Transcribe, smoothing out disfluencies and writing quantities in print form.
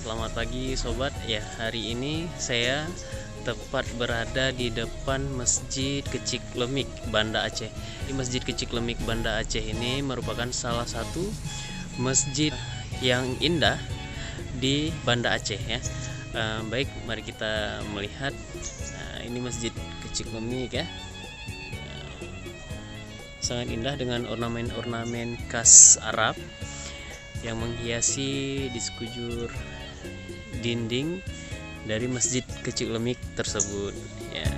Selamat pagi sobat. Ya, hari ini saya tepat berada di depan Masjid Kecik Lemik, Banda Aceh. Di Masjid Kecik Lemik, Banda Aceh ini merupakan salah satu masjid yang indah di Banda Aceh ya. Baik, mari kita melihat. Ini Masjid Kecik Lemik ya. Sangat indah dengan ornamen-ornamen khas Arab yang menghiasi di sekujur dinding dari Masjid Kecik Lemik tersebut ya.